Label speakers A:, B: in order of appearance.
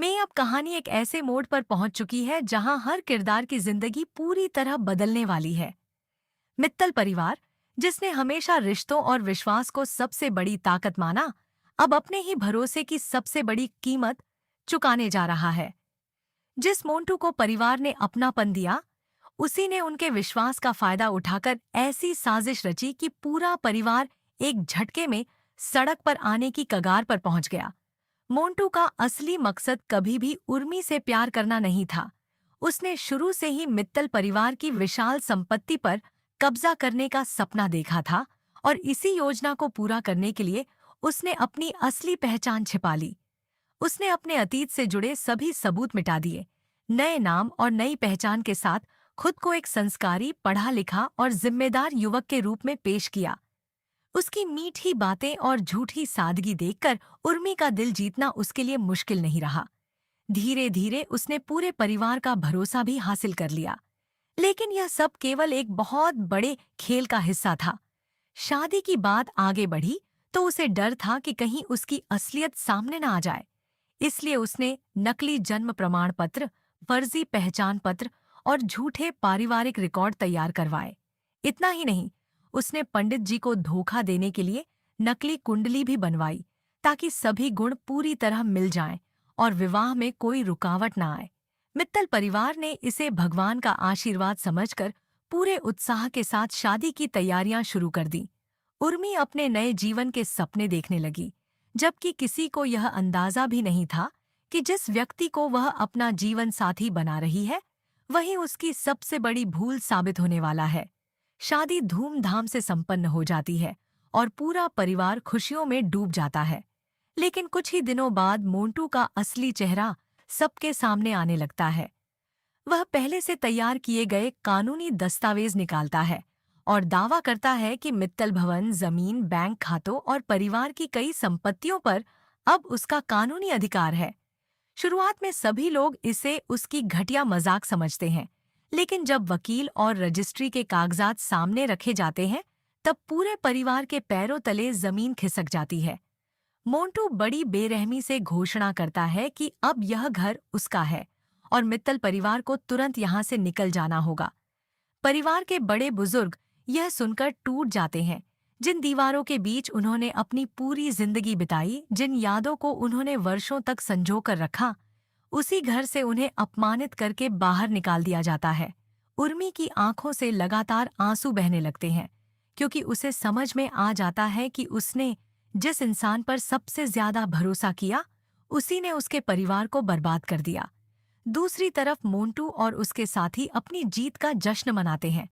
A: में अब कहानी एक ऐसे मोड़ पर पहुंच चुकी है जहां हर किरदार की जिंदगी पूरी तरह बदलने वाली है। मित्तल परिवार, जिसने हमेशा रिश्तों और विश्वास को सबसे बड़ी ताकत माना, अब अपने ही भरोसे की सबसे बड़ी कीमत चुकाने जा रहा है। जिस मोंटू को परिवार ने अपनापन दिया, उसी ने उनके विश्वास का फायदा उठाकर ऐसी साजिश रची कि पूरा परिवार एक झटके में सड़क पर आने की कगार पर पहुंच गया। मोंटू का असली मकसद कभी भी उर्मी से प्यार करना नहीं था। उसने शुरू से ही मित्तल परिवार की विशाल संपत्ति पर कब्जा करने का सपना देखा था और इसी योजना को पूरा करने के लिए उसने अपनी असली पहचान छिपा ली। उसने अपने अतीत से जुड़े सभी सबूत मिटा दिए, नए नाम और नई पहचान के साथ खुद को एक संस्कारी, पढ़ा लिखा और जिम्मेदार युवक के रूप में पेश किया। उसकी मीठी बातें और झूठी सादगी देखकर उर्मी का दिल जीतना उसके लिए मुश्किल नहीं रहा। धीरे धीरे उसने पूरे परिवार का भरोसा भी हासिल कर लिया। लेकिन यह सब केवल एक बहुत बड़े खेल का हिस्सा था। शादी की बात आगे बढ़ी तो उसे डर था कि कहीं उसकी असलियत सामने न आ जाए। इसलिए उसने नकली जन्म प्रमाण पत्र, फर्जी पहचान पत्र और झूठे पारिवारिक रिकॉर्ड तैयार करवाए। इतना ही नहीं, उसने पंडित जी को धोखा देने के लिए नकली कुंडली भी बनवाई, ताकि सभी गुण पूरी तरह मिल जाएं और विवाह में कोई रुकावट न आए। मित्तल परिवार ने इसे भगवान का आशीर्वाद समझकर पूरे उत्साह के साथ शादी की तैयारियां शुरू कर दी। उर्मी अपने नए जीवन के सपने देखने लगी, जबकि किसी को यह अंदाजा भी नहीं था कि जिस व्यक्ति को वह अपना जीवन साथी बना रही है, वही उसकी सबसे बड़ी भूल साबित होने वाला है। शादी धूमधाम से संपन्न हो जाती है और पूरा परिवार खुशियों में डूब जाता है। लेकिन कुछ ही दिनों बाद मोंटू का असली चेहरा सबके सामने आने लगता है। वह पहले से तैयार किए गए कानूनी दस्तावेज निकालता है और दावा करता है कि मित्तल भवन, जमीन, बैंक खातों और परिवार की कई संपत्तियों पर अब उसका कानूनी अधिकार है। शुरुआत में सभी लोग इसे उसकी घटिया मजाक समझते हैं, लेकिन जब वकील और रजिस्ट्री के कागजात सामने रखे जाते हैं, तब पूरे परिवार के पैरों तले जमीन खिसक जाती है। मोंटू बड़ी बेरहमी से घोषणा करता है कि अब यह घर उसका है और मित्तल परिवार को तुरंत यहाँ से निकल जाना होगा। परिवार के बड़े बुजुर्ग यह सुनकर टूट जाते हैं। जिन दीवारों के बीच उन्होंने अपनी पूरी जिंदगी बिताई, जिन यादों को उन्होंने वर्षों तक संजो कर रखा, उसी घर से उन्हें अपमानित करके बाहर निकाल दिया जाता है। उर्मी की आंखों से लगातार आंसू बहने लगते हैं, क्योंकि उसे समझ में आ जाता है कि उसने जिस इंसान पर सबसे ज्यादा भरोसा किया, उसी ने उसके परिवार को बर्बाद कर दिया। दूसरी तरफ मोंटू और उसके साथी अपनी जीत का जश्न मनाते हैं।